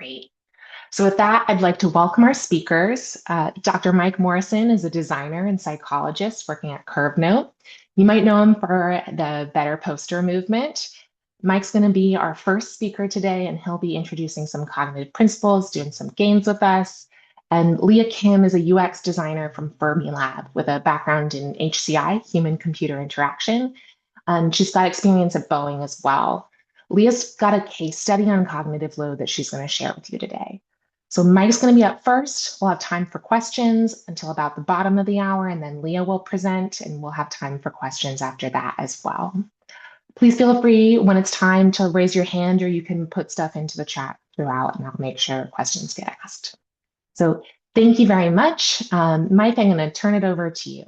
Great. So with that, I'd like to welcome our speakers. Dr. Mike Morrison is a designer and psychologist working at CurveNote. You might know him for the Better Poster movement. Mike's going to be our first speaker today, and he'll be introducing some cognitive principles, doing some games with us. And Leah Kim is a UX designer from Fermilab with a background in HCI, human computer interaction. And she's got experience at Boeing as well. Leah's got a case study on cognitive load that she's going to share with you today. So Mike's going to be up first. We'll have time for questions until about the bottom of the hour, and then Leah will present, and we'll have time for questions after that as well. Please feel free when it's time to raise your hand, or you can put stuff into the chat throughout, and I'll make sure questions get asked. So thank you very much. Mike, I'm going to turn it over to you.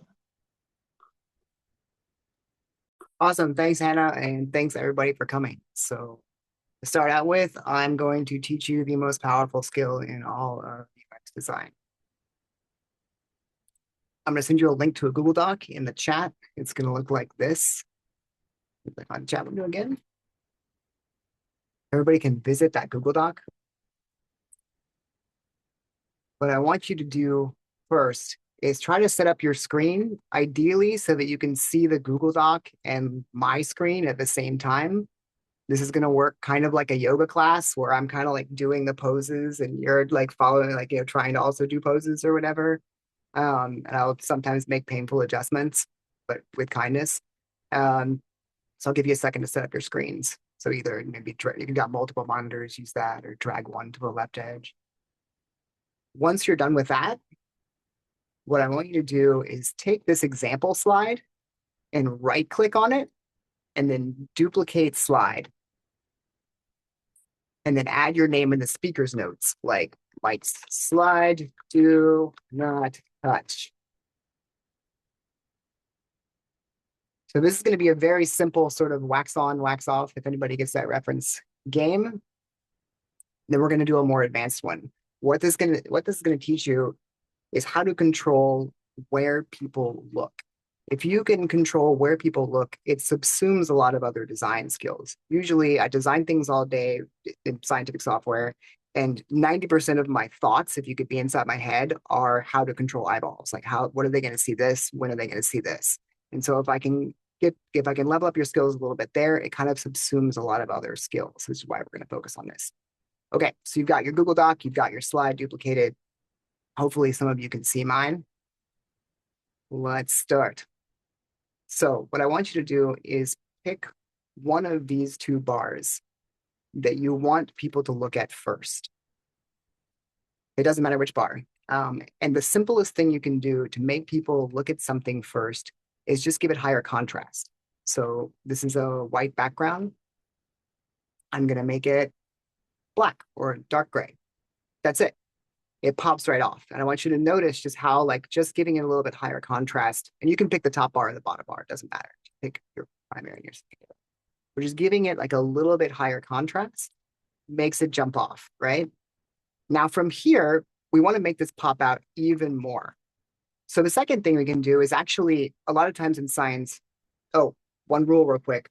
Awesome. Thanks, Hannah, and thanks everybody for coming. So to start out with, I'm going to teach you the most powerful skill in all of UX design. I'm going to send you a link to a Google Doc in the chat. It's going to look like this. Click on chat window again. Everybody can visit that Google Doc. What I want you to do first is try to set up your screen, ideally so that you can see the Google Doc and my screen at the same time. This is going to work kind of like a yoga class where I'm kind of like doing the poses and you're like following, like, trying to also do poses or whatever. And I'll sometimes make painful adjustments, but with kindness. So I'll give you a second to set up your screens. So either maybe you can got multiple monitors, use that, or drag one to the left edge. Once you're done with that, what I want you to do is take this example slide and right click on it and then duplicate slide. And then add your name in the speaker's notes, like Mike's slide, do not touch. So this is going to be a very simple sort of wax on, wax off, if anybody gets that reference, game. Then we're going to do a more advanced one. What this is going to teach you is how to control where people look. If you can control where people look, it subsumes a lot of other design skills. Usually I design things all day in scientific software, and 90% of my thoughts, if you could be inside my head, are how to control eyeballs. Like what are they going to see this? When are they going to see this? And so if I can level up your skills a little bit there, it kind of subsumes a lot of other skills, which is why we're going to focus on this. Okay, so you've got your Google Doc, you've got your slide duplicated. Hopefully some of you can see mine. Let's start. So what I want you to do is pick one of these two bars that you want people to look at first. It doesn't matter which bar. And the simplest thing you can do to make people look at something first is just give it higher contrast. So this is a white background. I'm going to make it black or dark gray. That's it. It pops right off. And I want you to notice just how, like, just giving it a little bit higher contrast, and you can pick the top bar or the bottom bar, it doesn't matter. Pick your primary and your secondary. We're just giving it like a little bit higher contrast, makes it jump off, right? Now from here, we want to make this pop out even more. So the second thing we can do is actually, a lot of times in science, one rule real quick,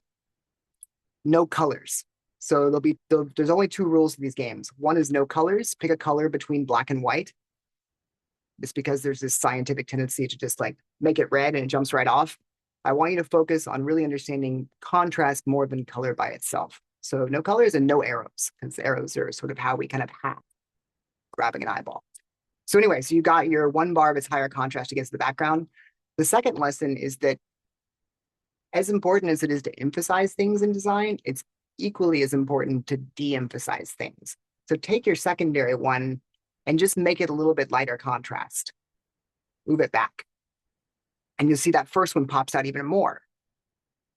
no colors. So there's only two rules to these games. One is no colors. Pick a color between black and white. It's because there's this scientific tendency to just like make it red and it jumps right off. I want you to focus on really understanding contrast more than color by itself. So no colors and no arrows, because arrows are sort of how we kind of have grabbing an eyeball. So anyway, so you got your one bar of its higher contrast against the background. The second lesson is that as important as it is to emphasize things in design, it's equally as important to de-emphasize things. So take your secondary one and just make it a little bit lighter contrast. Move it back. And you'll see that first one pops out even more.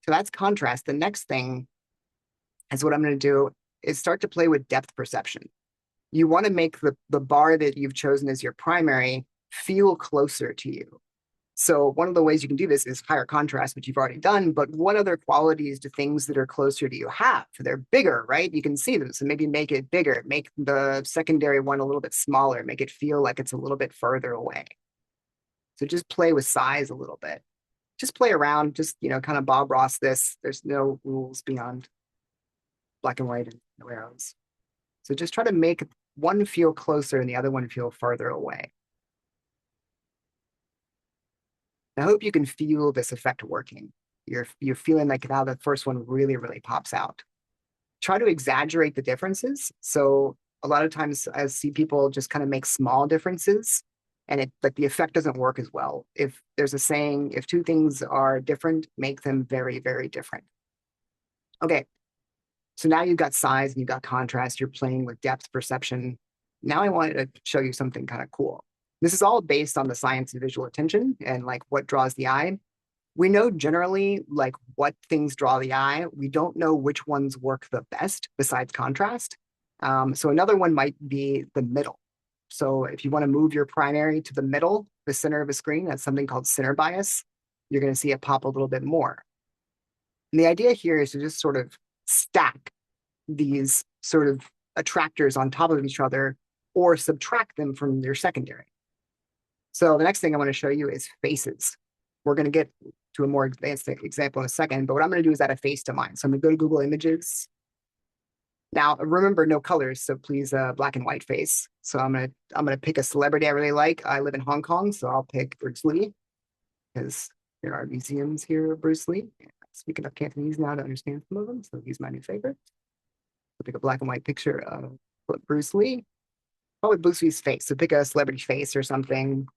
So that's contrast. The next thing is what I'm going to do is start to play with depth perception. You want to make the bar that you've chosen as your primary feel closer to you. So one of the ways you can do this is higher contrast, which you've already done, but what other qualities do things that are closer to you have? They're bigger, right? You can see them, so maybe make it bigger, make the secondary one a little bit smaller, make it feel like it's a little bit further away. So just play with size a little bit. Just play around, just, kind of Bob Ross this. There's no rules beyond black and white and no arrows. So just try to make one feel closer and the other one feel farther away. I hope you can feel this effect working. You're feeling like now the first one really, really pops out. Try to exaggerate the differences. So a lot of times I see people just kind of make small differences and it like the effect doesn't work as well. If there's a saying, if two things are different, make them very, very different. Okay, so now you've got size and you've got contrast, you're playing with depth perception. Now I wanted to show you something kind of cool. This is all based on the science of visual attention and like what draws the eye. We know generally like what things draw the eye. We don't know which ones work the best besides contrast. So another one might be the middle. So if you want to move your primary to the middle, the center of a screen, that's something called center bias. You're going to see it pop a little bit more. And the idea here is to just sort of stack these sort of attractors on top of each other or subtract them from their secondary. So the next thing I want to show you is faces. We're going to get to a more advanced example in a second, but what I'm going to do is add a face to mine. So I'm going to go to Google Images. Now, remember, no colors, so please black and white face. So I'm gonna pick a celebrity I really like. I live in Hong Kong, so I'll pick Bruce Lee because there are museums here of Bruce Lee. Speaking of Cantonese now to understand some of them, so he's my new favorite. So pick a black and white picture of Bruce Lee. Probably Bruce Lee's face. So pick a celebrity face or something.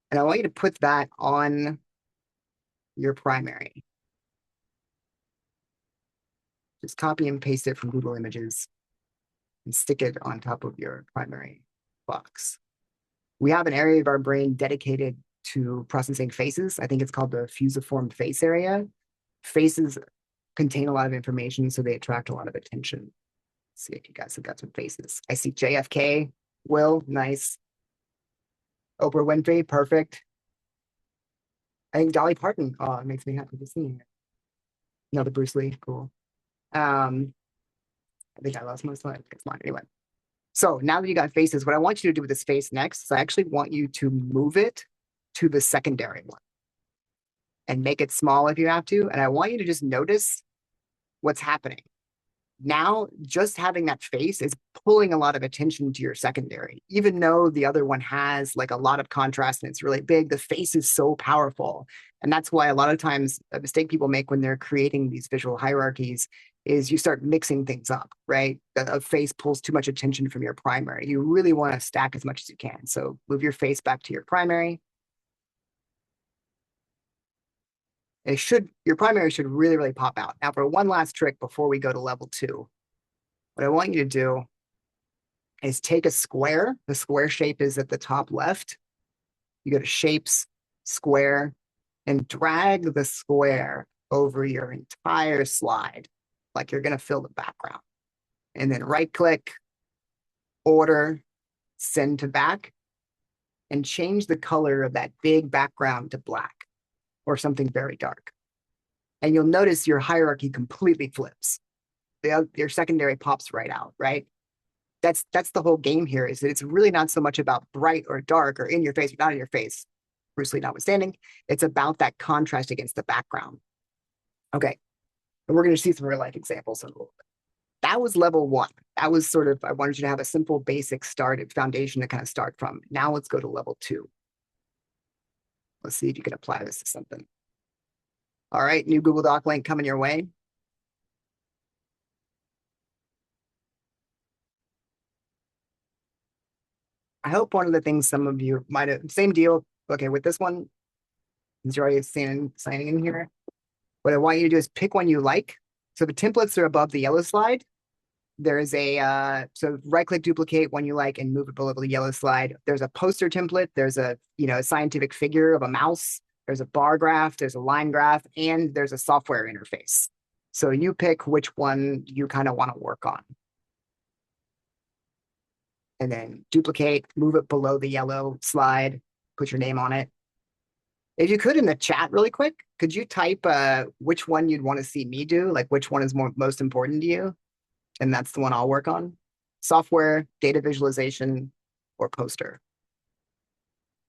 And I want you to put that on your primary. Just copy and paste it from Google Images and stick it on top of your primary box. We have an area of our brain dedicated to processing faces. I think it's called the fusiform face area. Faces contain a lot of information, so they attract a lot of attention. Let's see if you guys have got some faces. I see JFK, Will, nice. Oprah Winfrey, perfect. I think Dolly Parton, oh, it makes me happy to see her. Another Bruce Lee, cool. I think I lost my slide. It's mine anyway. So now that you got faces, what I want you to do with this face next is I actually want you to move it to the secondary one and make it small if you have to. And I want you to just notice what's happening. Now, just having that face is pulling a lot of attention to your secondary. Even though the other one has like a lot of contrast and it's really big, the face is so powerful. And that's why a lot of times a mistake people make when they're creating these visual hierarchies is you start mixing things up, right? A face pulls too much attention from your primary. You really want to stack as much as you can. So move your face back to your primary. Your primary should really, really pop out. Now for one last trick before we go to level 2, what I want you to do is take a square. The square shape is at the top left. You go to Shapes, Square, and drag the square over your entire slide, like you're going to fill the background. And then right-click, Order, Send to Back, and change the color of that big background to black or something very dark. And you'll notice your hierarchy completely flips. Your secondary pops right out, right? That's the whole game here, is that it's really not so much about bright or dark or in your face or not in your face, Bruce Lee notwithstanding. It's about that contrast against the background. Okay, and we're going to see some real life examples in a little bit. That was level 1. That was sort of, I wanted you to have a simple basic foundation to kind of start from. Now let's go to level 2. Let's see if you can apply this to something. All right, new Google Doc link coming your way. I hope one of the things some of you might have, same deal. Okay, with this one, since you're already signing in here, what I want you to do is pick one you like. So the templates are above the yellow slide. There's a, so right-click duplicate one you like and move it below the yellow slide. There's a poster template. There's a, a scientific figure of a mouse. There's a bar graph. There's a line graph. And there's a software interface. So you pick which one you kind of want to work on. And then duplicate, move it below the yellow slide, put your name on it. If you could in the chat really quick, could you type which one you'd want to see me do? Like which one is most important to you? And that's the one I'll work on. Software, data visualization, or poster.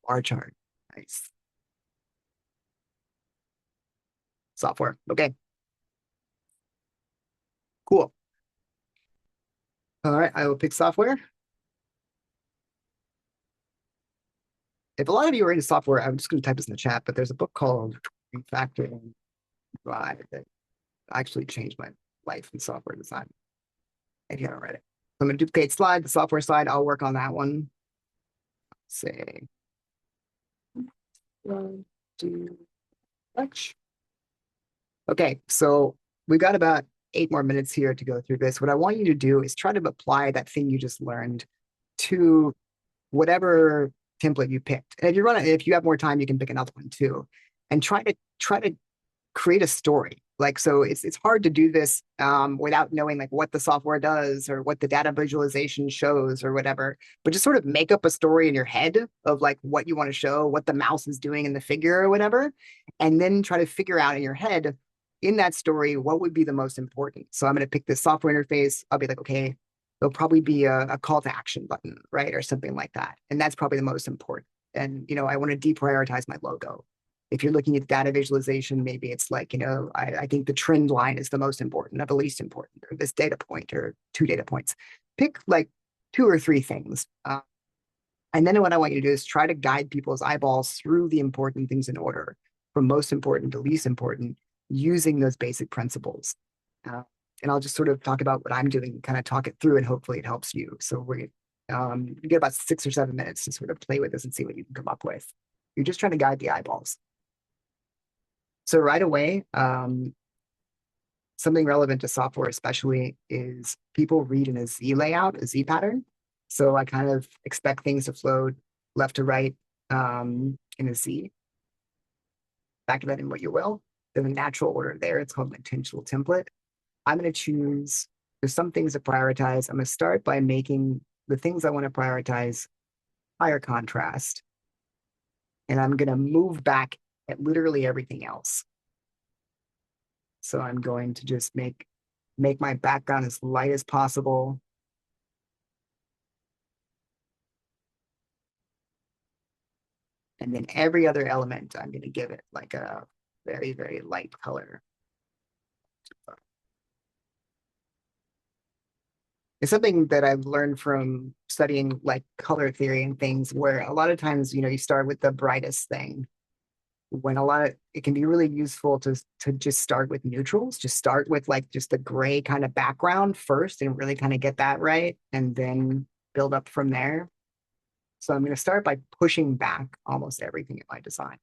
Bar chart, nice. Software, okay. Cool. All right, I will pick software. If a lot of you are into software, I'm just going to type this in the chat, but there's a book called Refactoring Drive that actually changed my life in software design. If you haven't read it. So I'm going to duplicate slide, the software slide. I'll work on that one. Say, do much. Okay, so we've got about 8 more minutes here to go through this. What I want you to do is try to apply that thing you just learned to whatever template you picked. And if you have more time, you can pick another one too. And try to create a story. Like, so it's hard to do this without knowing like what the software does or what the data visualization shows or whatever, but just sort of make up a story in your head of like what you want to show, what the mouse is doing in the figure or whatever, and then try to figure out in your head in that story what would be the most important. So I'm going to pick this software interface. I'll be like, okay, there'll probably be a call to action button, right? Or something like that. And that's probably the most important. And, I want to deprioritize my logo. If you're looking at data visualization, maybe it's like, I think the trend line is the most important, or the least important, or this data point, or 2 data points. Pick like 2 or 3 things. And then what I want you to do is try to guide people's eyeballs through the important things in order, from most important to least important, using those basic principles. And I'll just sort of talk about what I'm doing, kind of talk it through, and hopefully it helps you. So you get about 6 or 7 minutes to sort of play with this and see what you can come up with. You're just trying to guide the eyeballs. So right away, something relevant to software especially is people read in a Z layout, a Z pattern. So I kind of expect things to flow left to right in a Z. Factor that in what you will. There's a natural order there. It's called an intentional template. I'm going to choose, there's some things to prioritize. I'm going to start by making the things I want to prioritize higher contrast. And I'm going to move back at literally everything else. So I'm going to just make my background as light as possible. And then every other element, I'm going to give it like a very, very light color. It's something that I've learned from studying like color theory and things, where a lot of times, you start with the brightest thing. When it can be really useful to just start with neutrals, just start with like just the gray kind of background first and really kind of get that right, and then build up from there. So I'm going to start by pushing back almost everything in my design.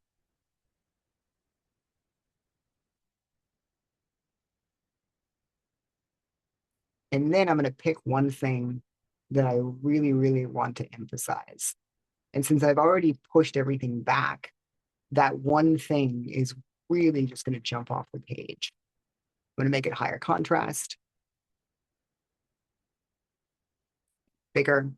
And then I'm going to pick one thing that I really, really want to emphasize. And since I've already pushed everything back, that one thing is really just going to jump off the page. I'm going to make it higher contrast, bigger.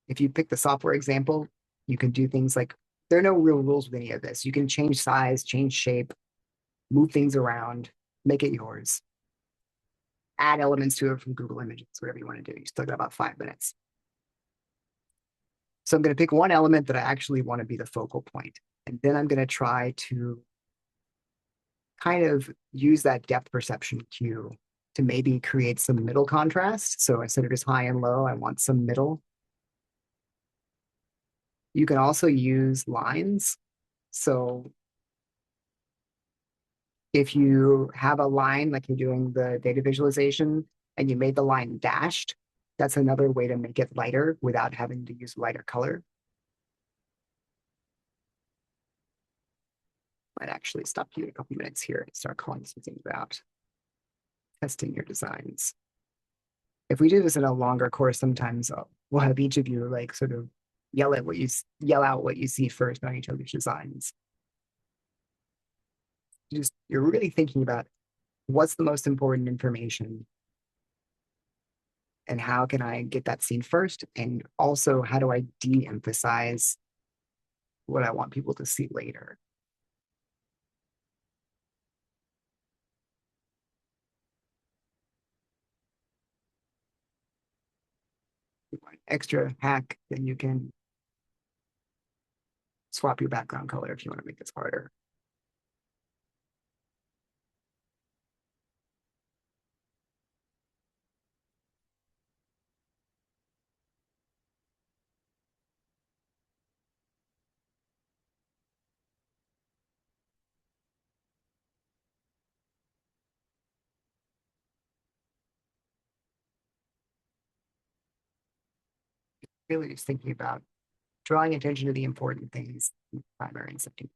If you pick the software example, you can do things like, there are no real rules with any of this. You can change size, change shape, move things around, make it yours. Add elements to it from Google Images, whatever you want to do. You still got about 5 minutes. So I'm going to pick one element that I actually want to be the focal point. And then I'm going to try to kind of use that depth perception cue to maybe create some middle contrast. So instead of just high and low, I want some middle. You can also use lines. So if you have a line, like you're doing the data visualization, and you made the line dashed, that's another way to make it lighter without having to use lighter color. Might actually stop you in a couple minutes here and start calling some things out. Testing your designs. If we do this in a longer course, sometimes we'll have each of you like sort of yell out what you see first on each other's designs. You're really thinking about what's the most important information, and how can I get that seen first, and also how do I de-emphasize what I want people to see later. If you want an extra hack, then you can swap your background color if you want to make this harder. really just thinking about drawing attention to the important things in primary and secondary.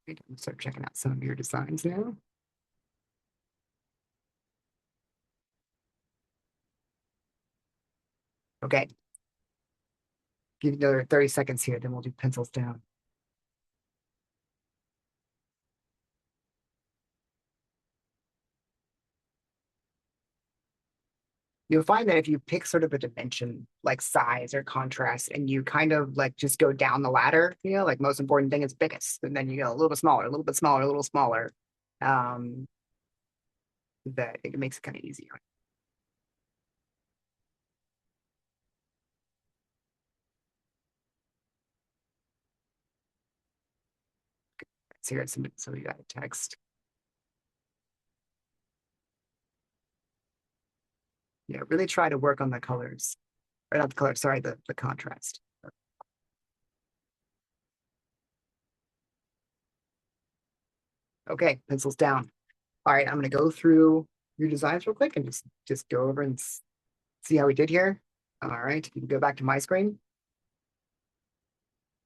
I'm gonna start checking out some of your designs now. Okay. Give you another 30 seconds here, then we'll do pencils down. You'll find that if you pick sort of a dimension like size or contrast and you kind of like just go down the ladder, like most important thing is biggest, and then you go a little bit smaller, a little bit smaller, a little smaller. Um, that it makes it kind of easier. So here it's so we got text. Yeah, really try to work on the colors. Or not the color, sorry, the contrast. Okay, pencils down. All right, I'm gonna go through your designs real quick and just go over and see how we did here. All right, you can go back to my screen.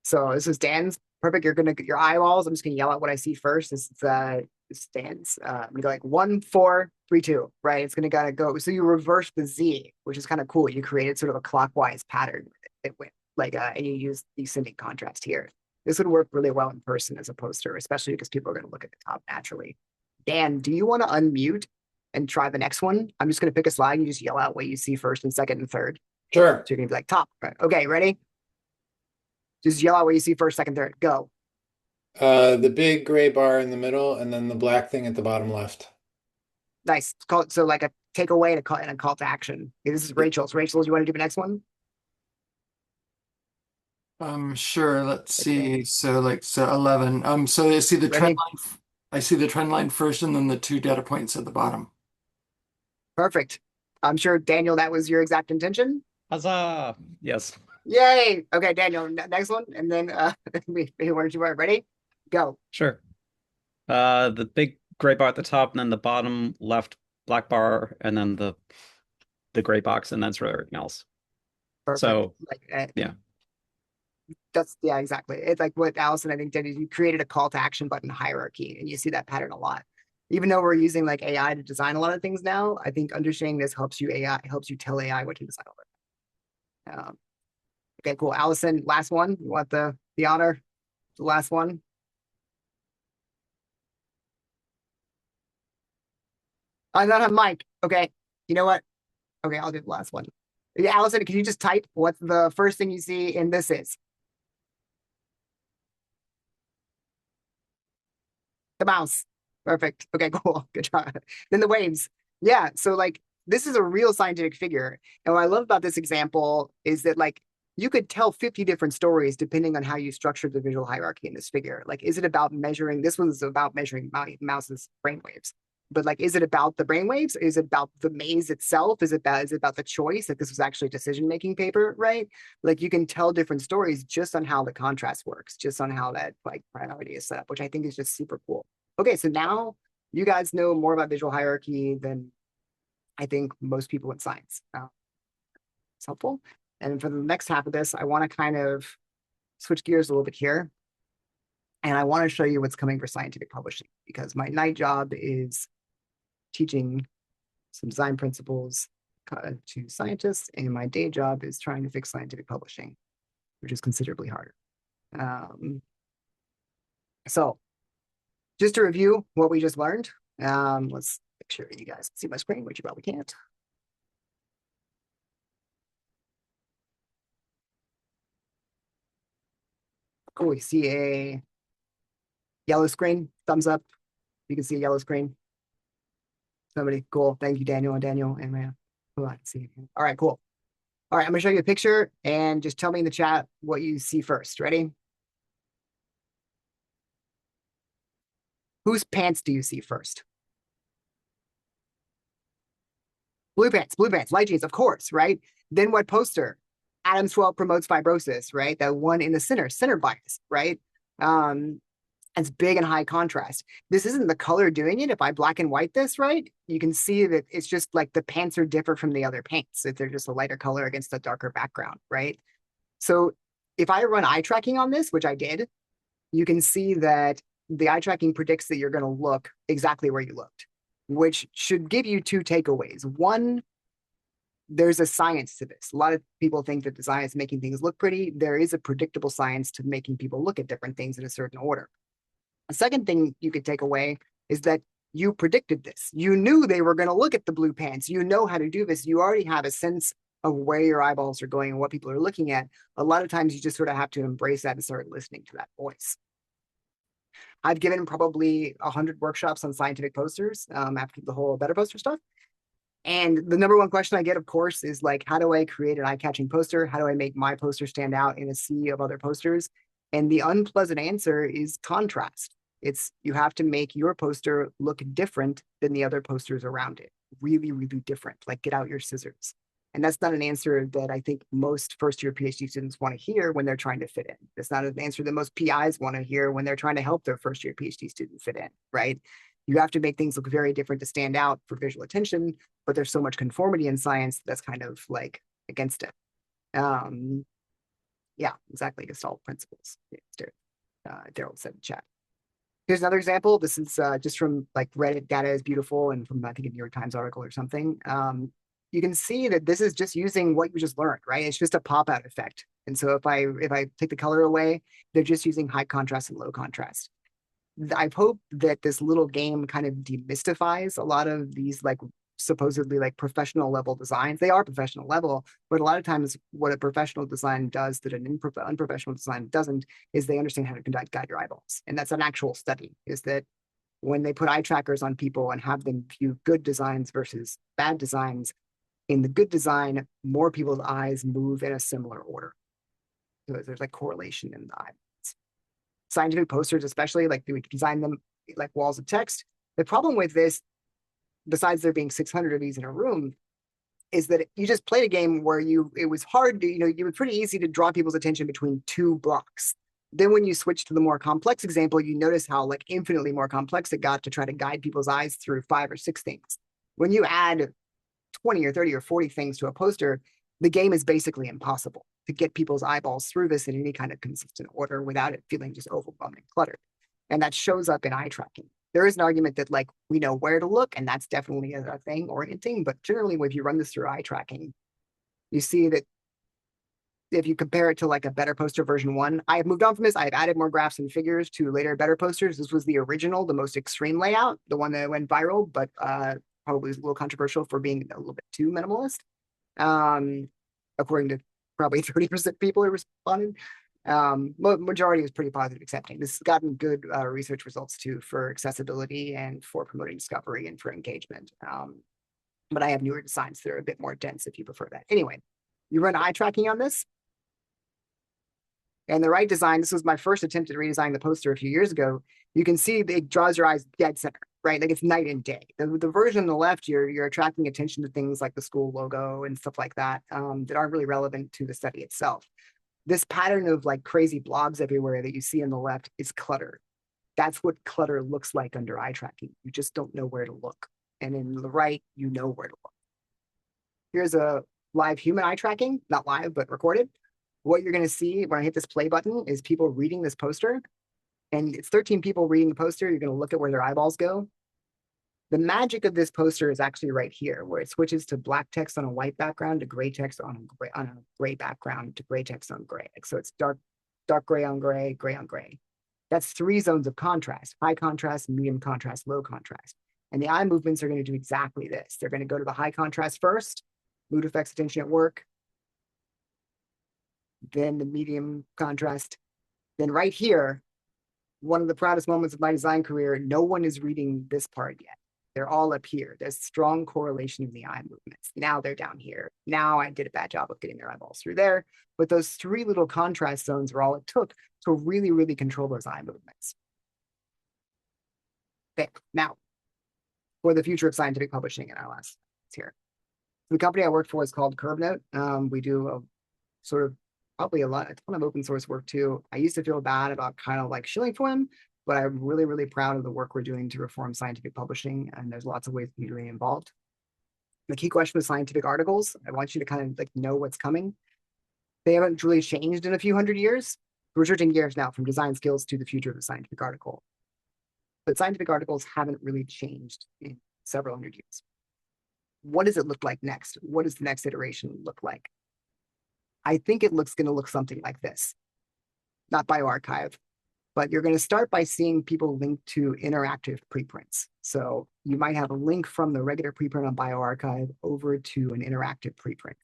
So this is Dan's. Perfect. You're gonna get your eyeballs. I'm just gonna yell out what I see first. This is Dan's. I'm gonna go like 1, 4, 3, 2. Right. It's gonna gotta go. So you reverse the Z, which is kind of cool. You created sort of a clockwise pattern. It went like and you use descending contrast here. This would work really well in person as a poster, especially because people are gonna look at the top naturally. Dan, do you want to unmute and try the next one? I'm just gonna pick a slide and you just yell out what you see first and second and third. Sure. So you're gonna be like top. Right. Okay, ready? Just yell out what you see first, second, third. Go. The big gray bar in the middle and then the black thing at the bottom left. Nice. Call it, so like a takeaway and a call to action. Okay, this is Rachel's. Rachel, do you want to do the next one? Sure. Let's see. So 11. So I see the trend Ready? line. I see the trend line first and then the 2 data points at the bottom. Perfect. I'm sure, Daniel, that was your exact intention. Huzzah! Yes. Yay. Okay, Daniel, next one. And then we want you ready? Go. Sure. The big gray bar at the top, and then the bottom left black bar, and then the gray box, and that's everything else. Perfect. So like yeah. That's exactly. It's like what Allison, I think, did is you created a call to action button hierarchy, and you see that pattern a lot. Even though we're using like AI to design a lot of things now, I think understanding this helps you tell AI what to design over. Okay, cool. Allison, last one. You want the honor? The last one. I don't have Mike. Okay. You know what? Okay, I'll do the last one. Yeah, Allison, can you just type what the first thing you see in this is? The mouse. Perfect. Okay, cool. Good job. Then the waves. Yeah. So like this is a real scientific figure. And what I love about this example is that like you could tell 50 different stories depending on how you structured the visual hierarchy in this figure. Like, is it about measuring? This one's about measuring mouse's brainwaves. But like, is it about the brainwaves? Is it about the maze itself? Is it about the choice? Like this was actually a decision-making paper, right? Like you can tell different stories just on how the contrast works, just on how that like priority is set up, which I think is just super cool. Okay, so now you guys know more about visual hierarchy than I think most people in science. It's helpful. And for the next half of this, I want to kind of switch gears a little bit here. And I want to show you what's coming for scientific publishing because my night job is teaching some design principles to scientists, and my day job is trying to fix scientific publishing, which is considerably harder. So just to review what we just learned, let's make sure you guys can see my screen, which you probably can't. Cool, we see a yellow screen, thumbs up. You can see a yellow screen. Somebody, cool. Thank you, Daniel and man. Oh, I can see it. All right, cool. All right, I'm gonna show you a picture and just tell me in the chat what you see first. Ready? Whose pants do you see first? Blue pants, light jeans, of course, right? Then what poster? Adams 12 promotes fibrosis, right? That one in the center bias, right? It's big and high contrast. This isn't the color doing it. If I black and white this, right, you can see that it's just like the pants are different from the other pants. If they're just a lighter color against a darker background, right? So if I run eye tracking on this, which I did, you can see that the eye tracking predicts that you're going to look exactly where you looked, which should give you two takeaways. One, there's a science to this. A lot of people think that design is making things look pretty. There is a predictable science to making people look at different things in a certain order. A second thing you could take away is that you predicted this. You knew they were going to look at the blue pants. You know how to do this. You already have a sense of where your eyeballs are going and what people are looking at. A lot of times you just sort of have to embrace that and start listening to that voice. I've given probably 100 workshops on scientific posters after the whole Better Poster stuff. And the number one question I get, of course, is like, how do I create an eye-catching poster? How do I make my poster stand out in a sea of other posters? And the unpleasant answer is contrast. It's you have to make your poster look different than the other posters around it. Really, really different. Like get out your scissors. And that's not an answer that I think most first-year PhD students want to hear when they're trying to fit in. It's not an answer that most PIs want to hear when they're trying to help their first-year PhD student fit in, right? You have to make things look very different to stand out for visual attention, but there's so much conformity in science that's kind of like against it. Yeah, exactly. Gestalt principles. Daryl said in chat. Here's another example. This is just from like Reddit data is beautiful and from I think a New York Times article or something. You can see that this is just using what you just learned, right? It's just a pop-out effect. And so if I take the color away, they're just using high contrast and low contrast. I hope that this little game kind of demystifies a lot of these like supposedly like professional level designs. They are professional level, but a lot of times what a professional design does that an unprofessional design doesn't is they understand how to guide your eyeballs. And that's an actual study, is that when they put eye trackers on people and have them view good designs versus bad designs, in the good design, more people's eyes move in a similar order. So there's like correlation in the eye. Scientific posters, especially, like we design them like walls of text. The problem with this, besides there being 600 of these in a room, is that you just played a game where it was hard to, it was pretty easy to draw people's attention between two blocks. Then when you switch to the more complex example, you notice how like infinitely more complex it got to try to guide people's eyes through 5 or 6 things. When you add 20 or 30 or 40 things to a poster, the game is basically impossible to get people's eyeballs through this in any kind of consistent order without it feeling just overwhelming and cluttered. And that shows up in eye tracking. There is an argument that like we know where to look, and that's definitely a thing orienting, but generally if you run this through eye tracking, you see that if you compare it to like a Better Poster version 1, I have moved on from this. I've added more graphs and figures to later Better Posters. This was the original, the most extreme layout, the one that went viral, but probably was a little controversial for being a little bit too minimalist. According to probably 30% of people who responded. Majority is pretty positive accepting. This has gotten good research results too for accessibility and for promoting discovery and for engagement. But I have newer designs that are a bit more dense if you prefer that. Anyway, you run eye tracking on this. And the right design, this was my first attempt at redesigning the poster a few years ago. You can see it draws your eyes dead center, right? Like it's night and day. The version on the left, you're attracting attention to things like the school logo and stuff like that that aren't really relevant to the study itself. This pattern of like crazy blobs everywhere that you see on the left is clutter. That's what clutter looks like under eye tracking. You just don't know where to look. And in the right, you know where to look. Here's a live human eye tracking, not live, but recorded. What you're going to see when I hit this play button is people reading this poster. And it's 13 people reading the poster. You're going to look at where their eyeballs go. The magic of this poster is actually right here, where it switches to black text on a white background to gray text on a gray background to gray text on gray. So it's dark gray on gray, gray on gray. That's 3 zones of contrast: high contrast, medium contrast, low contrast. And the eye movements are going to do exactly this. They're going to go to the high contrast first, mood effects, attention at work, then the medium contrast. Then right here, one of the proudest moments of my design career, no one is reading this part yet. They're all up here. There's strong correlation in the eye movements. Now they're down here. Now I did a bad job of getting their eyeballs through there. But those 3 little contrast zones are all it took to really, really control those eye movements. Okay, now, for the future of scientific publishing in our last here. The company I work for is called CurveNote. We do a sort of probably a ton of open source work too. I used to feel bad about kind of like shilling for them, but I'm really, really proud of the work we're doing to reform scientific publishing. And there's lots of ways to be really involved. The key question with scientific articles, I want you to kind of like know what's coming. They haven't really changed in a few hundred years. We're switching gears now from design skills to the future of the scientific article. But scientific articles haven't really changed in several hundred years. What does it look like next? What does the next iteration look like? I think it looks going to look something like this. Not bioRxiv, but you're going to start by seeing people link to interactive preprints. So you might have a link from the regular preprint on bioRxiv over to an interactive preprint.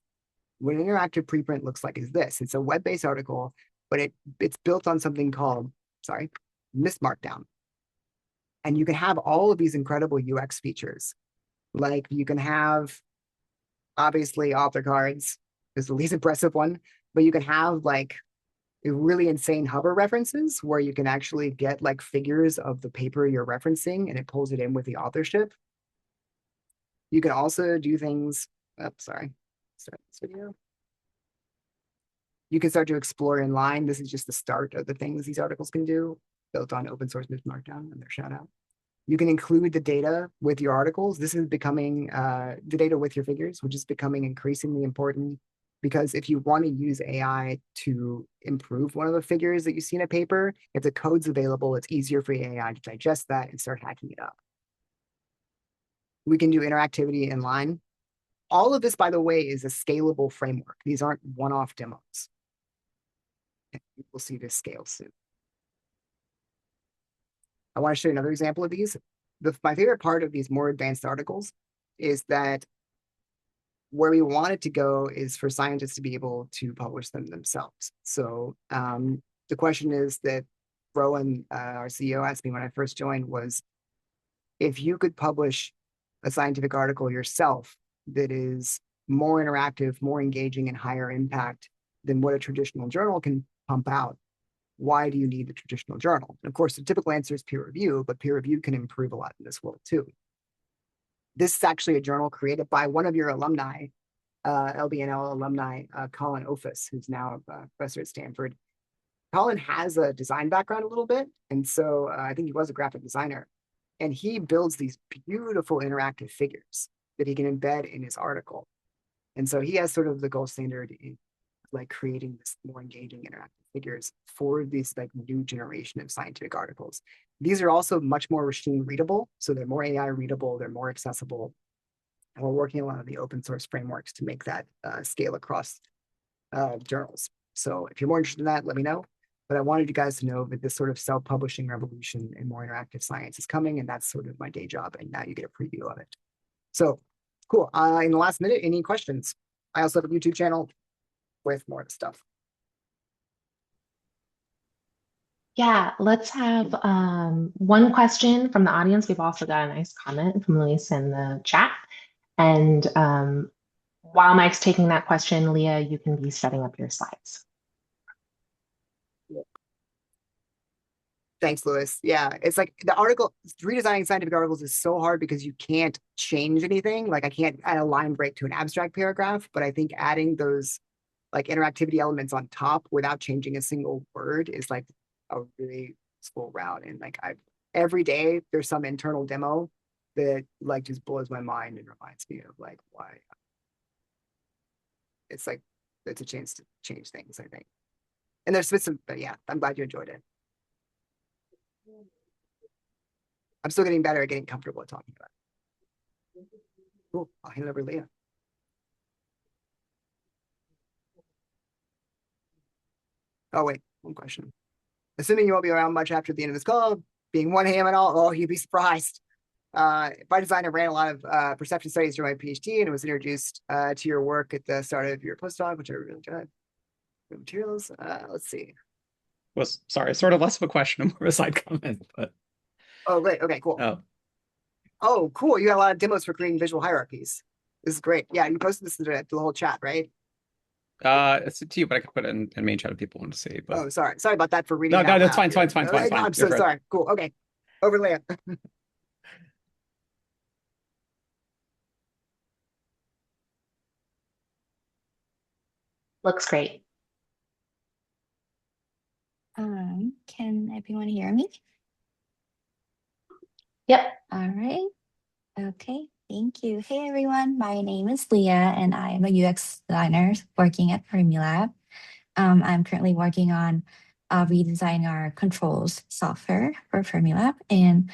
What an interactive preprint looks like is this. It's a web-based article, but it's built on something called, mist markdown. And you can have all of these incredible UX features. Like you can have, obviously, author cards is the least impressive one, but you can have like really insane hover references where you can actually get like figures of the paper you're referencing and it pulls it in with the authorship. You can also do things, start this video. You can start to explore in line. This is just the start of the things these articles can do, built on open source mist markdown and their shout out. You can include the data with your articles. This is becoming the data with your figures, which is becoming increasingly important because if you want to use AI to improve one of the figures that you see in a paper, if the code's available, it's easier for AI to digest that and start hacking it up. We can do interactivity in line. All of this, by the way, is a scalable framework. These aren't one-off demos. We'll see this scale soon. I want to show you another example of these. My favorite part of these more advanced articles is that where we want it to go is for scientists to be able to publish them themselves. So the question is that Rowan, our CEO, asked me when I first joined was, if you could publish a scientific article yourself that is more interactive, more engaging, and higher impact than what a traditional journal can pump out, why do you need the traditional journal? And of course, the typical answer is peer review, but peer review can improve a lot in this world too. This is actually a journal created by one of your alumni, LBNL alumni, Colin Ophis, who's now a professor at Stanford. Colin has a design background a little bit, and so I think he was a graphic designer. And he builds these beautiful interactive figures that he can embed in his article. And so he has sort of the gold standard in like creating this more engaging interactive figures for this like new generation of scientific articles. These are also much more machine readable. So they're more AI readable, they're more accessible. And we're working on a lot of the open source frameworks to make that scale across journals. So if you're more interested in that, let me know. But I wanted you guys to know that this sort of self-publishing revolution and more interactive science is coming, and that's sort of my day job. And now you get a preview of it. So cool. In the last minute, any questions? I also have a YouTube channel with more stuff. Yeah, let's have one question from the audience. We've also got a nice comment from Luis in the chat. And while Mike's taking that question, Leah, you can be setting up your slides. Thanks, Lewis. Yeah, it's like the article, redesigning scientific articles is so hard because you can't change anything. Like I can't add a line break to an abstract paragraph, but I think adding those like interactivity elements on top without changing a single word is like a really useful route. And like every day there's some internal demo that like just blows my mind and reminds me of like why it's like it's a chance to change things, I think. And there's some, but yeah, I'm glad you enjoyed it. I'm still getting better at getting comfortable at talking about it. Cool. I'll hand it over to Leah. Oh, wait, one question. Assuming you won't be around much after the end of this call, being 1 a.m. and all, you'd be surprised. By design, I ran a lot of perception studies during my PhD, and it was introduced to your work at the start of your postdoc, which I really enjoyed. Materials, let's see. Was sorry, sort of less of a question and more of a side comment, but oh, great. Okay, cool. Oh, cool. You got a lot of demos for creating visual hierarchies. This is great. Yeah, you posted this to the whole chat, right? It's up to you, but I could put it in main chat if people want to see. But... Oh, sorry about that for reading. No, that's fine. It's fine. I'm so sorry. Cool. Okay, over Leah. Looks great. Can everyone hear me? Yep. All right. Okay. Thank you. Hey everyone, my name is Leah and I am a UX designer working at Fermilab. I'm currently working on redesigning our controls software for Fermilab, and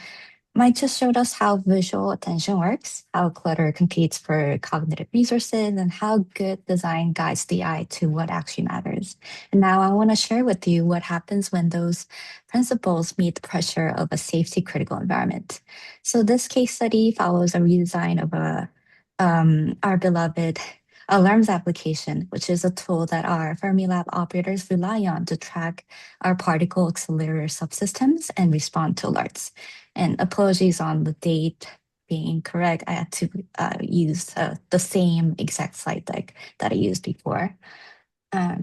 Mike just showed us how visual attention works, how clutter competes for cognitive resources, and how good design guides the eye to what actually matters. And now I want to share with you what happens when those principles meet the pressure of a safety critical environment. So this case study follows a redesign of our beloved alarms application, which is a tool that our Fermilab operators rely on to track our particle accelerator subsystems and respond to alerts. And apologies on the date being incorrect. I had to use the same exact slide deck that I used before.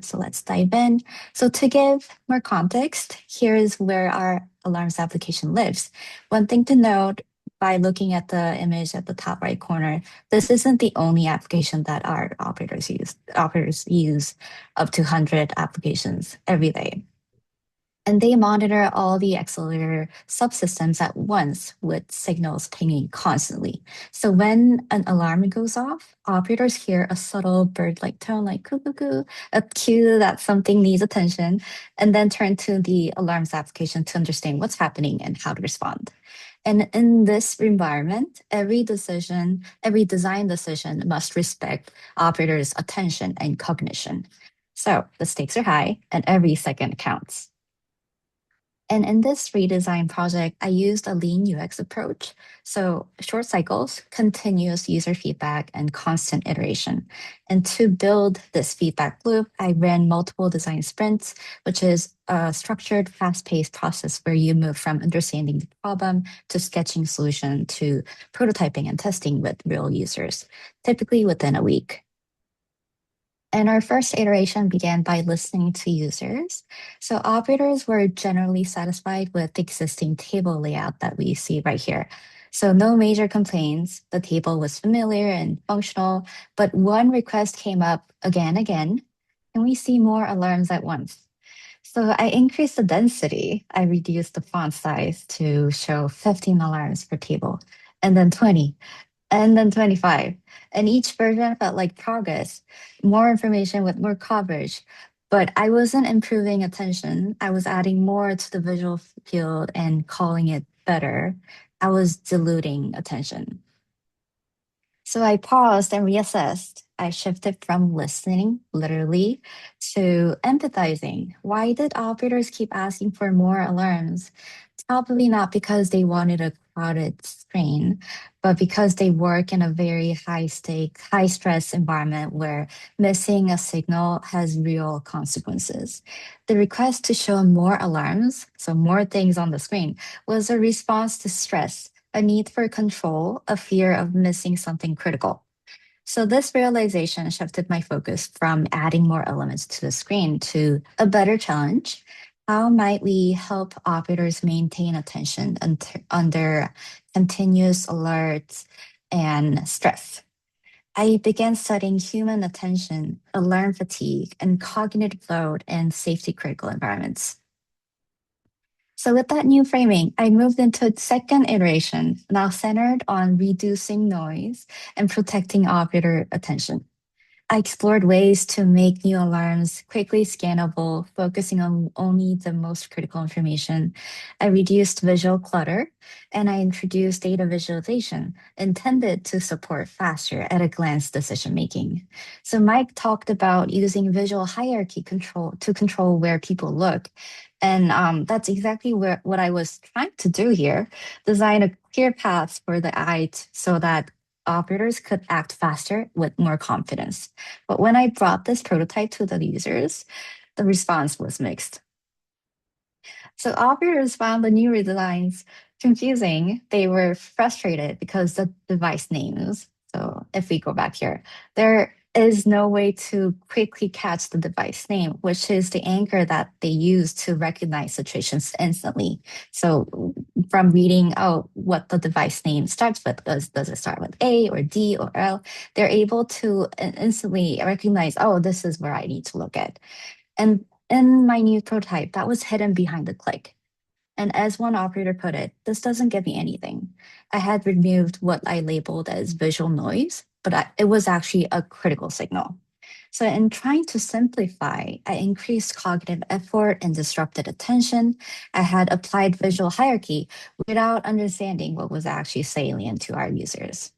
So let's dive in. So to give more context, here is where our alarms application lives. One thing to note by looking at the image at the top right corner, this isn't the only application that our operators use. Operators use up to 100 applications every day. And they monitor all the accelerator subsystems at once with signals pinging constantly. So when an alarm goes off, operators hear a subtle bird-like tone like coo coo coo, a cue that something needs attention, and then turn to the alarms application to understand what's happening and how to respond. And in this environment, every design decision must respect operators' attention and cognition. So the stakes are high and every second counts. And in this redesign project, I used a lean UX approach. So short cycles, continuous user feedback, and constant iteration. And to build this feedback loop, I ran multiple design sprints, which is a structured, fast-paced process where you move from understanding the problem to sketching solution to prototyping and testing with real users, typically within a week. And our first iteration began by listening to users. So operators were generally satisfied with the existing table layout that we see right here. So no major complaints. The table was familiar and functional, but one request came up again. Can we see more alarms at once? So I increased the density. I reduced the font size to show 15 alarms per table, and then 20, and then 25. And each version felt like progress, more information with more coverage. But I wasn't improving attention. I was adding more to the visual field and calling it better. I was diluting attention. So I paused and reassessed. I shifted from listening, literally, to empathizing. Why did operators keep asking for more alarms? Probably not because they wanted a crowded screen, but because they work in a very high stake, high stress environment where missing a signal has real consequences. The request to show more alarms, so more things on the screen, was a response to stress, a need for control, a fear of missing something critical. So this realization shifted my focus from adding more elements to the screen to a better challenge. How might we help operators maintain attention under continuous alerts and stress? I began studying human attention, alarm fatigue, and cognitive load in safety critical environments. So with that new framing, I moved into a second iteration, now centered on reducing noise and protecting operator attention. I explored ways to make new alarms quickly scannable, focusing on only the most critical information. I reduced visual clutter, and I introduced data visualization intended to support faster at a glance decision making. So Mike talked about using visual hierarchy control to control where people look. And that's exactly what I was trying to do here, design a clear path for the eye so that operators could act faster with more confidence. But when I brought this prototype to the users, the response was mixed. So operators found the new redesigns confusing. They were frustrated because the device names. So if we go back here, is no way to quickly catch the device name, which is the anchor that they use to recognize situations instantly. So from reading, oh, what the device name starts with, does it start with A or D or L? They're able to instantly recognize, oh, this is where I need to look at. And in my new prototype, that was hidden behind the click. And as one operator put it, this doesn't give me anything. I had removed what I labeled as visual noise, but it was actually a critical signal. So, in trying to simplify, I increased cognitive effort and disrupted attention. I had applied visual hierarchy without understanding what was actually salient to our users.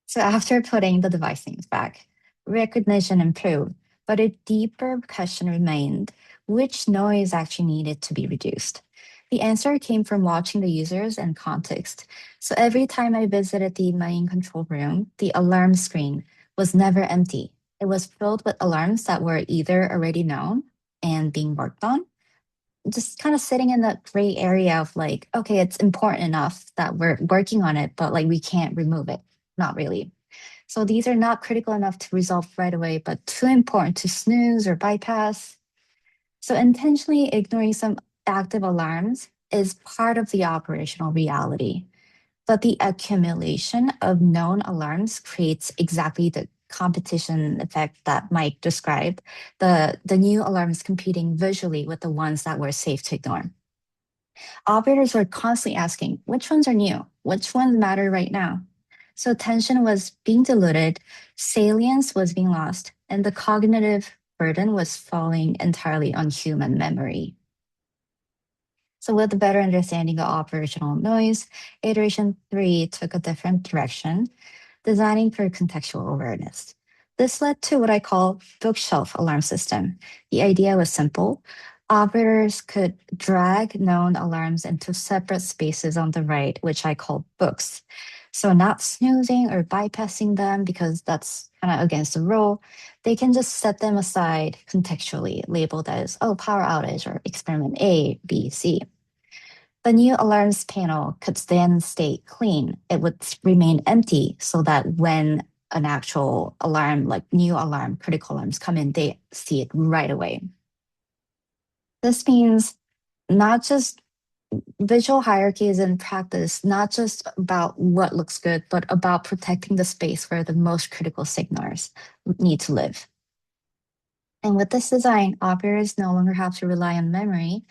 So, after putting the device names back, recognition improved, but a deeper question remained: which noise actually needed to be reduced? The answer came from watching the users and context. So every time I visited the main control room, the alarm screen was never empty. It was filled with alarms that were either already known and being worked on, just kind of sitting in that gray area of like, okay, it's important enough that we're working on it, but like we can't remove it. Not really. So these are not critical enough to resolve right away, but too important to snooze or bypass. So intentionally ignoring some active alarms is part of the operational reality. But the accumulation of known alarms creates exactly the competition effect that Mike described, the new alarms competing visually with the ones that were safe to ignore. Operators were constantly asking, which ones are new? Which ones matter right now? So tension was being diluted, salience was being lost, and the cognitive burden was falling entirely on human memory. So with a better understanding of operational noise, iteration 3 took a different direction, designing for contextual awareness. This led to what I call bookshelf alarm system. The idea was simple. Operators could drag known alarms into separate spaces on the right, which I call books. So not snoozing or bypassing them because that's kind of against the rule. They can just set them aside contextually, labeled as, oh, power outage or experiment A, B, C. The new alarms panel could then stay clean. It would remain empty so that when an actual alarm, like new alarm, critical alarms come in, they see it right away. This means not just visual hierarchy is in practice, not just about what looks good, but about protecting the space where the most critical signals need to live. And with this design, operators no longer have to rely on memory.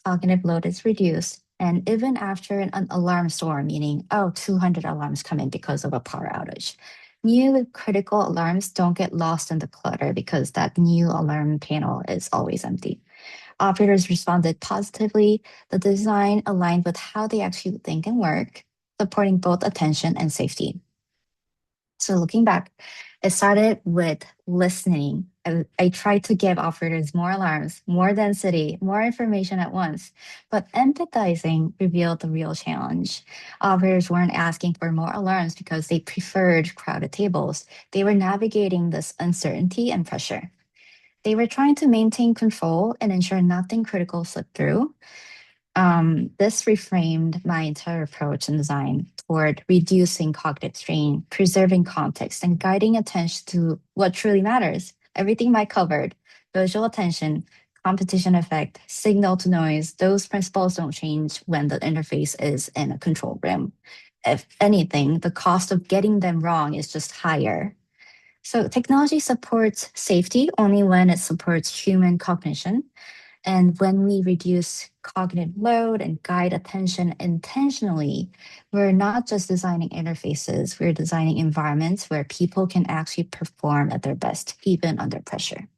Cognitive load is reduced. And even after an alarm storm, meaning, oh, 200 alarms come in because of a power outage, new critical alarms don't get lost in the clutter because that new alarm panel is always empty. Operators responded positively. The design aligned with how they actually think and work, supporting both attention and safety. So looking back, it started with listening. I tried to give operators more alarms, more density, more information at once, but empathizing revealed the real challenge. Operators weren't asking for more alarms because they preferred crowded tables. They were navigating this uncertainty and pressure. They were trying to maintain control and ensure nothing critical slipped through. This reframed my entire approach and design toward reducing cognitive strain, preserving context, and guiding attention to what truly matters. Everything Mike covered: visual attention, competition effect, signal to noise, those principles don't change when the interface is in a control room. If anything, the cost of getting them wrong is just higher. So technology supports safety only when it supports human cognition. And when we reduce cognitive load and guide attention intentionally, we're not just designing interfaces, we're designing environments where people can actually perform at their best, even under pressure.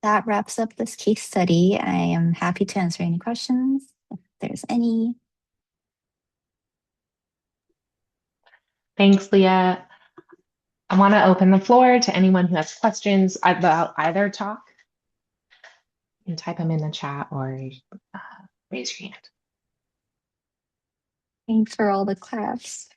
That wraps up this case study. I am happy to answer any questions if there's any. Thanks, Leah. I want to open the floor to anyone who has questions about either talk. You can type them in the chat or raise your hand. Thanks for all the claps.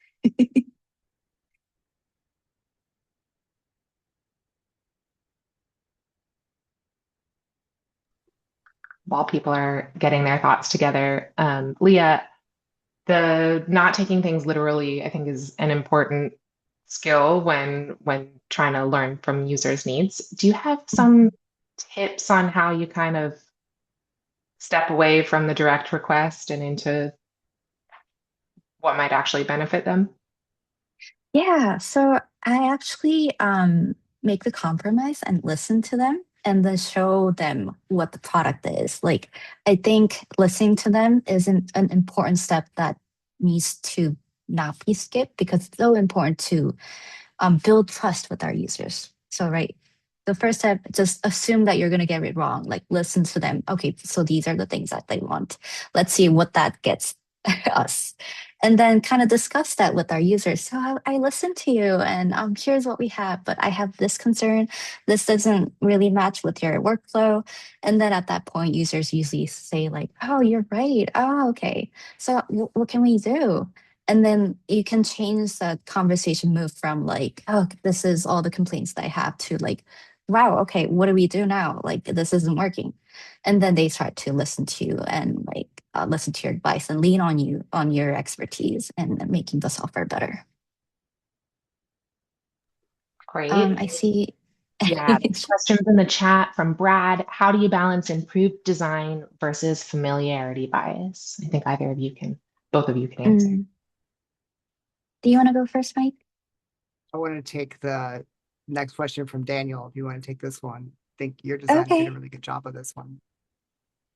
While people are getting their thoughts together, Leah, the not taking things literally, I think, is an important skill when trying to learn from users' needs. Do you have some tips on how you kind of step away from the direct request and into what might actually benefit them? Yeah, so I actually make the compromise and listen to them and then show them what the product is. Like I think listening to them is an important step that needs to not be skipped because it's so important to build trust with our users. So right, the first step, just assume that you're gonna get it wrong. Like listen to them. Okay, so these are the things that they want. Let's see what that gets us. And then kind of discuss that with our users. So I listened to you and here's what we have, but I have this concern. This doesn't really match with your workflow. And then at that point, users usually say like, oh, you're right. Oh, okay. So what can we do? And then you can change the conversation, move from like, oh, this is all the complaints that I have to like, wow, okay, what do we do now? Like, this isn't working. And then they start to listen to you and like listen to your advice and lean on you, on your expertise and making the software better. Great. I see. Yeah, questions in the chat from Brad. How do you balance improved design versus familiarity bias? I think either of you can, both of you can answer. Do you want to go first, Mike? I want to take the next question from Daniel. If you want to take this one, I think your designer did a really good job of this one.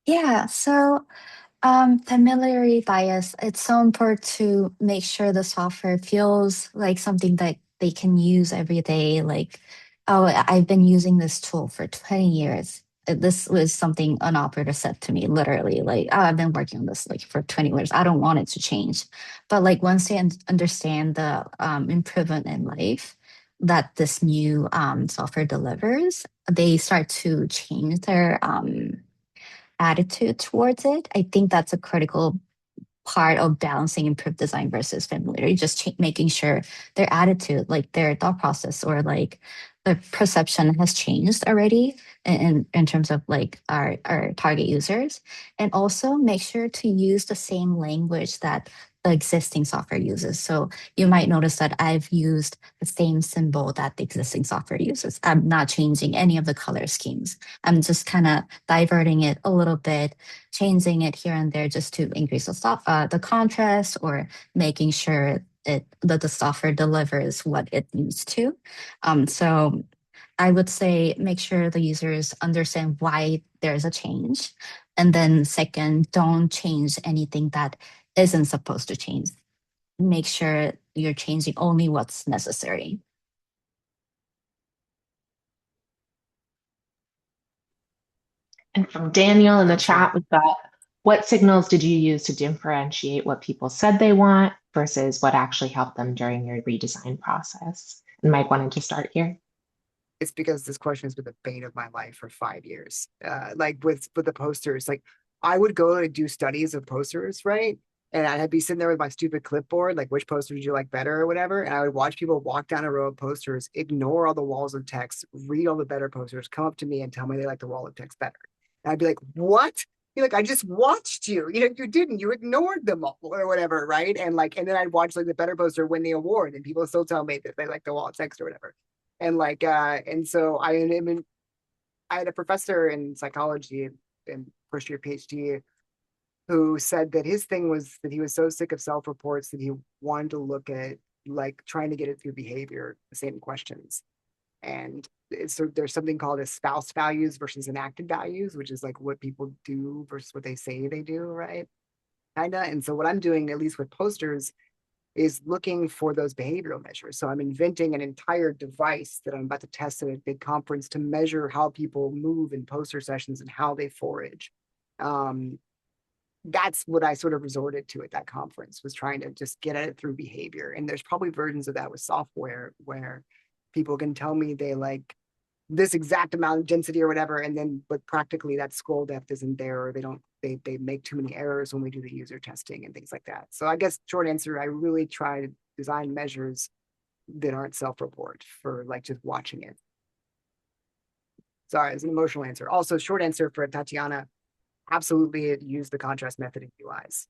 Yeah, so familiarity bias, it's so important to make sure the software feels like something that they can use every day. Like, oh, I've been using this tool for 20 years. This was something an operator said to me, literally, like, oh, I've been working on this like for 20 years. I don't want it to change. But like once they understand the improvement in life that this new software delivers, they start to change their attitude towards it. I think that's a critical part of balancing improved design versus familiarity, just making sure their attitude, like their thought process or like their perception has changed already in terms of like our target users. And also make sure to use the same language that the existing software uses. So you might notice that I've used the same symbol that the existing software uses. I'm not changing any of the color schemes. I'm just kind of diverting it a little bit, changing it here and there just to increase the contrast or making sure that the software delivers what it needs to. So I would say make sure the users understand why there's a change. And then second, don't change anything that isn't supposed to change. Make sure you're changing only what's necessary. And from Daniel in the chat, we've got, what signals did you use to differentiate what people said they want versus what actually helped them during your redesign process? And Mike wanted to start here. It's because this question has been the bane of my life for 5 years. Like with the posters, like I would go and do studies of posters, right? And I'd be sitting there with my stupid clipboard, like which poster did you like better or whatever. And I would watch people walk down a row of posters, ignore all the walls of text, read all the better posters, come up to me and tell me they like the wall of text better. And I'd be like, what? Be like, I just watched you. You know, you didn't. You ignored them all or whatever, right? And like, and then I'd watch like the better poster win the award, and people still tell me that they like the wall of text or whatever. And like, and so I had a professor in psychology in first year PhD who said that his thing was that he was so sick of self-reports that he wanted to look at like trying to get it through behavior, the same questions. And there's something called espoused values versus enacted values, which is like what people do versus what they say they do, right? Kinda. And so what I'm doing, at least with posters, is looking for those behavioral measures. So I'm inventing an entire device that I'm about to test at a big conference to measure how people move in poster sessions and how they forage. That's what I sort of resorted to at that conference, was trying to just get at it through behavior. And there's probably versions of that with software where people can tell me they like this exact amount of density or whatever, and then but practically that scroll depth isn't there, or they make too many errors when we do the user testing and things like that. So I guess short answer, I really try to design measures that aren't self-report for like just watching it. Sorry, it's an emotional answer. Also, short answer for Tatiana, absolutely use the contrast method in UIs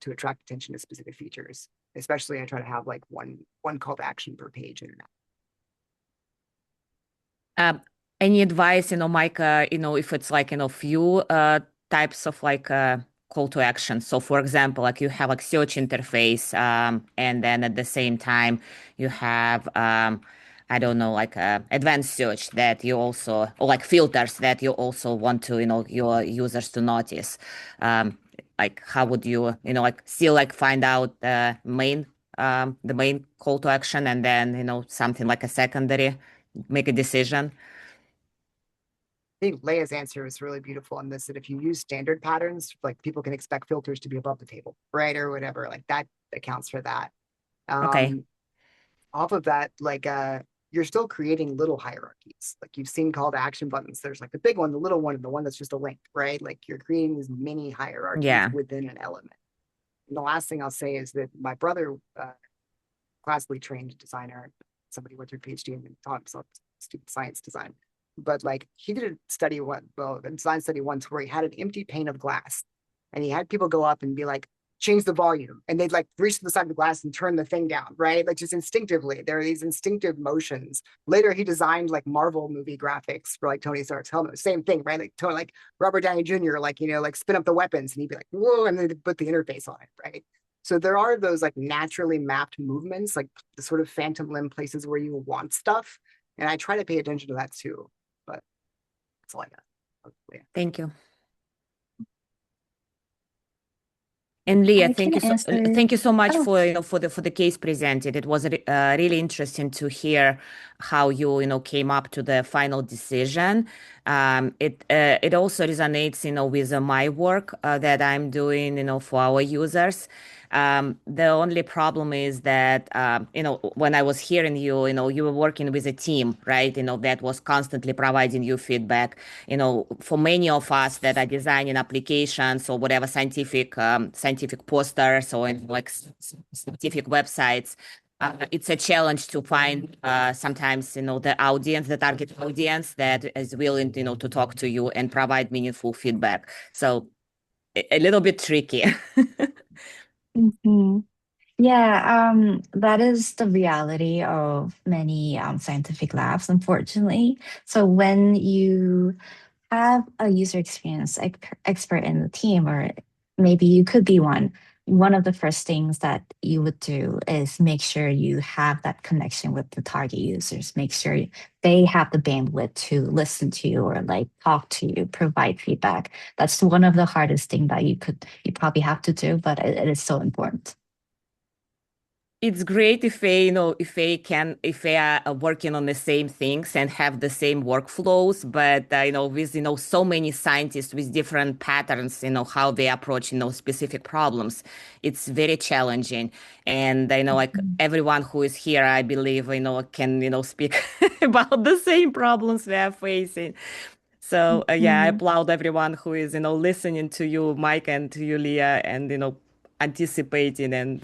to attract attention to specific features. Especially, I try to have like one call to action per page in Um, any advice, Mike, if it's like, few types of like call to action. So for example, like you have like search interface, and then at the same time you have I don't know, like advanced search that you also, or like filters that you also want to, your users to notice. Like how would you, like still like find out the main call to action and then, something like a secondary, make a decision. I think Leia's answer is really beautiful on this, that if you use standard patterns, like people can expect filters to be above the table, right? Or whatever, like that accounts for that. Okay. Off of that, like you're still creating little hierarchies. Like you've seen call to action buttons. There's like the big one, the little one, and the one that's just a link, right? Like you're creating these mini hierarchies Yeah. within an element. And the last thing I'll say is that my brother, classically trained designer, somebody with their PhD and taught himself science design. But like he did a study a design study once where he had an empty pane of glass and he had people go up and be like, change the volume. And they'd like reach to the side of the glass and turn the thing down, right? Like just instinctively. There are these instinctive motions. Later, he designed like Marvel movie graphics for like Tony Stark's helmet. Same thing, right? Like Robert Downey Jr., like, like spin up the weapons and he'd be like, whoa, and then put the interface on it, right? So there are those like naturally mapped movements, like the sort of phantom limb places where you want stuff. And I try to pay attention to that too. But that's all I got. Yeah. Thank you. And Leah, I can answer. thank you so much Oh, for the case presented. It was really interesting to hear how you came up to the final decision. It also resonates with my work that I'm doing for our users. The only problem is that when I was hearing you were working with a team, right? That was constantly providing you feedback. For many of us that are designing applications or whatever scientific posters or like scientific websites, it's a challenge to find sometimes the audience, the target audience that is willing to talk to you and provide meaningful feedback. So a little bit tricky. mhm. Yeah, that is the reality of many scientific labs, unfortunately. So when you have a user experience expert in the team, or maybe you could be one of the first things that you would do is make sure you have that connection with the target users, make sure they have the bandwidth to listen to you or like talk to you, provide feedback. That's one of the hardest things that you probably have to do, but it is so important. It's great if if they are working on the same things and have the same workflows, but with so many scientists with different patterns, how they approach specific problems, it's very challenging. And I know like everyone who is here, I believe can speak about the same problems we are facing. So yeah, I Mhm. applaud everyone who is listening to you, Mike, and to you, Leah, and anticipating and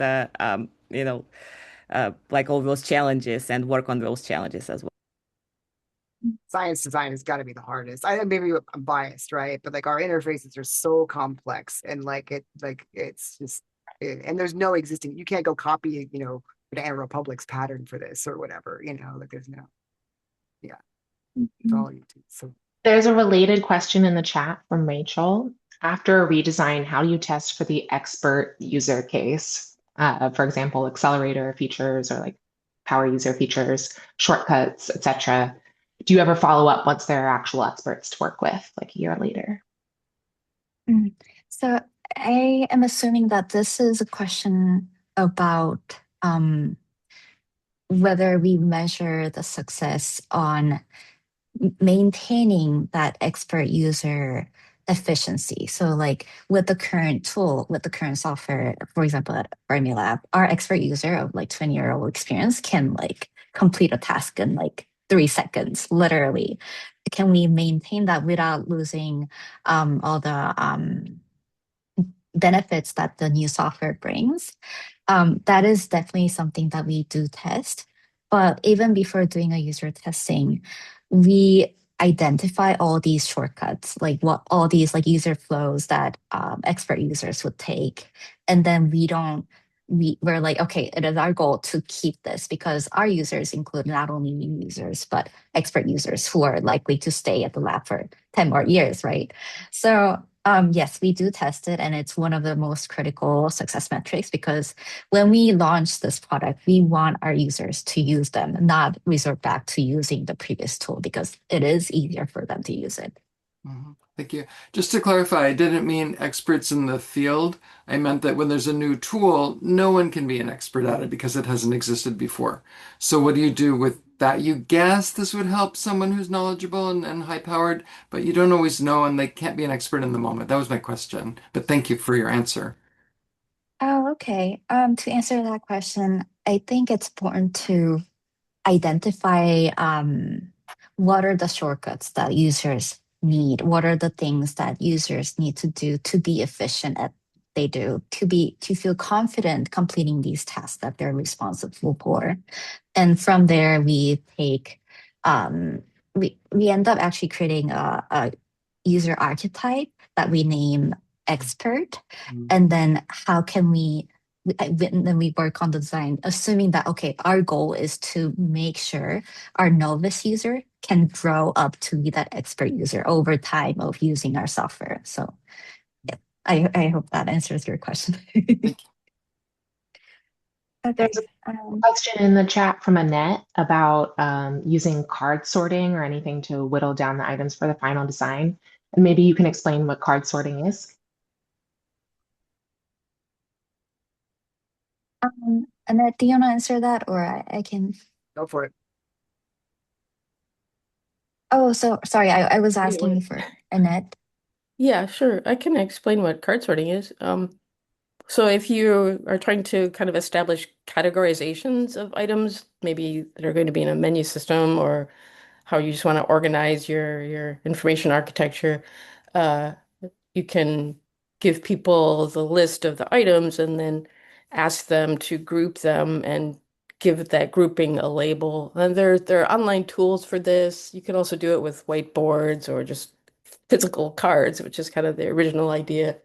like all those challenges and work on those challenges as well. Science design has got to be the hardest. Maybe I'm biased, right? But like our interfaces are so complex and it's just and there's no existing. You can't go copy Banana Republic's pattern for this or whatever. Like there's no. Yeah, it's all YouTube. So There's a related question in the chat from Rachel. After a redesign, how do you test for the expert user case? For example, accelerator features or like power user features, shortcuts, etc. Do you ever follow up once there are actual experts to work with, like a year later? So I am assuming that this is a question about whether we measure the success on maintaining that expert user efficiency. So like with the current tool, with the current software, for example, at Fermilab, our expert user of like 20-year-old experience can like complete a task in like 3 seconds, literally. Can we maintain that without losing all the benefits that the new software brings? That is definitely something that we do test. But even before doing a user testing, we identify all these shortcuts, like what all these like user flows that expert users would take. And then we're like, okay, it is our goal to keep this because our users include not only new users, but expert users who are likely to stay at the lab for 10 more years, right? So yes, we do test it, and it's one of the most critical success metrics because when we launch this product, we want our users to use them, not resort back to using the previous tool because it is easier for them to use it. Thank you. Just to clarify, I didn't mean experts in the field. I meant that when there's a new tool, no one can be an expert at it because it hasn't existed before. So what do you do with that? You guess this would help someone who's knowledgeable and high-powered, but you don't always know, and they can't be an expert in the moment. That was my question. But thank you for your answer. Oh, okay. To answer that question, I think it's important to identify what are the shortcuts that users need, what are the things that users need to do to be efficient at they do, to feel confident completing these tasks that they're responsible for. And from there we take we end up actually creating a user archetype that we name expert. And then how can then we work on the design, assuming that, okay, our goal is to make sure our novice user can grow up to be that expert user over time of using our software. So yeah, I hope that answers your question. Okay. There's a question in the chat from Annette about using card sorting or anything to whittle down the items for the final design. And maybe you can explain what card sorting is. Annette, do you want to answer that, or I can? Go for it. Oh, so sorry, I was asking for Annette. Yeah, sure. I can explain what card sorting is. So if you are trying to kind of establish categorizations of items, maybe that are going to be in a menu system, or how you just want to organize your information architecture, you can give people the list of the items and then ask them to group them and give that grouping a label. And there are online tools for this. You can also do it with whiteboards or just physical cards, which is kind of the original idea.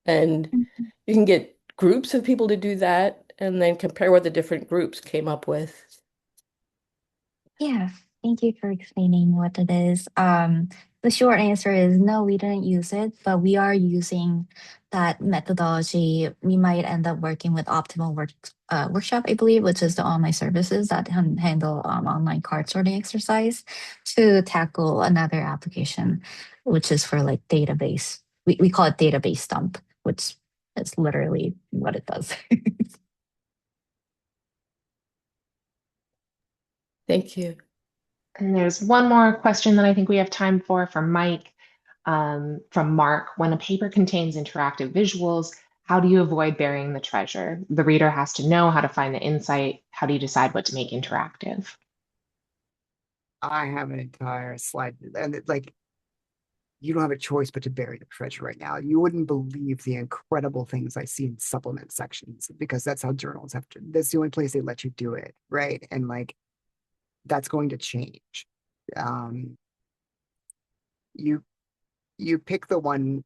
And you can get groups of people to do that and then compare what the different groups came up with. Yeah, thank you for explaining what it is. The short answer is no, we didn't use it, but we are using that methodology. We might end up working with Optimal Workshop, I believe, which is the online services that handle online card sorting exercise to tackle another application, which is for like database. We call it database dump, which is literally what it does. Thank you. And there's one more question that I think we have time for from Mike, from Mark. When a paper contains interactive visuals, how do you avoid burying the treasure? The reader has to know how to find the insight. How do you decide what to make interactive? I have an entire slide, and like, you don't have a choice but to bury the treasure right now. You wouldn't believe the incredible things I see in supplement sections because that's how journals have to, that's the only place they let you do it, right? And like, that's going to change. You pick the one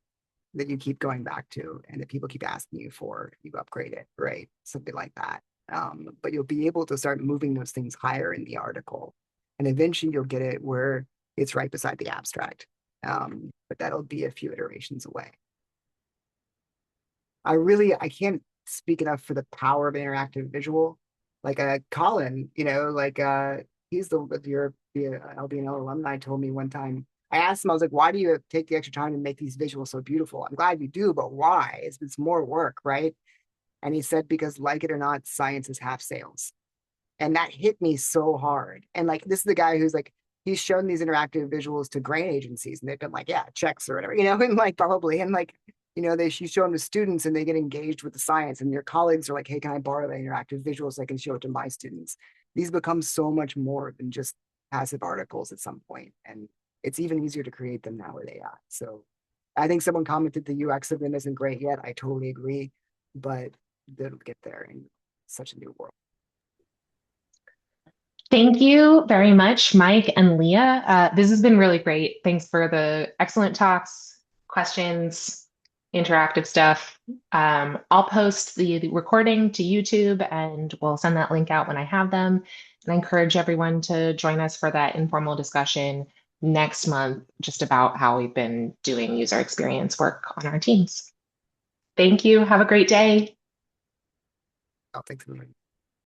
that you keep going back to and that people keep asking you for, you upgrade it, right? Something like that. But you'll be able to start moving those things higher in the article. And eventually you'll get it where it's right beside the abstract. But that'll be a few iterations away. I can't speak enough for the power of interactive visual. Like Colin, he's the LBNL alumni, told me one time. I asked him, I was like, why do you take the extra time to make these visuals so beautiful? I'm glad you do, but why? It's more work, right? And he said, because like it or not, science is half sales. And that hit me so hard. And like, this is the guy who's like, he's shown these interactive visuals to grant agencies and they've been like, yeah, checks or whatever, and like probably, and like, you show them to students and they get engaged with the science and your colleagues are like, hey, can I borrow the interactive visuals so I can show it to my students? These become so much more than just passive articles at some point. And it's even easier to create them now with AI. So I think someone commented the UX of them isn't great yet. I totally agree, but they'll get there in such a new world. Thank you very much, Mike and Leah. This has been really great. Thanks for the excellent talks, questions, interactive stuff. I'll post the recording to YouTube and we'll send that link out when I have them. And I encourage everyone to join us for that informal discussion next month, just about how we've been doing user experience work on our teams. Thank you. Have a great day. I'll take the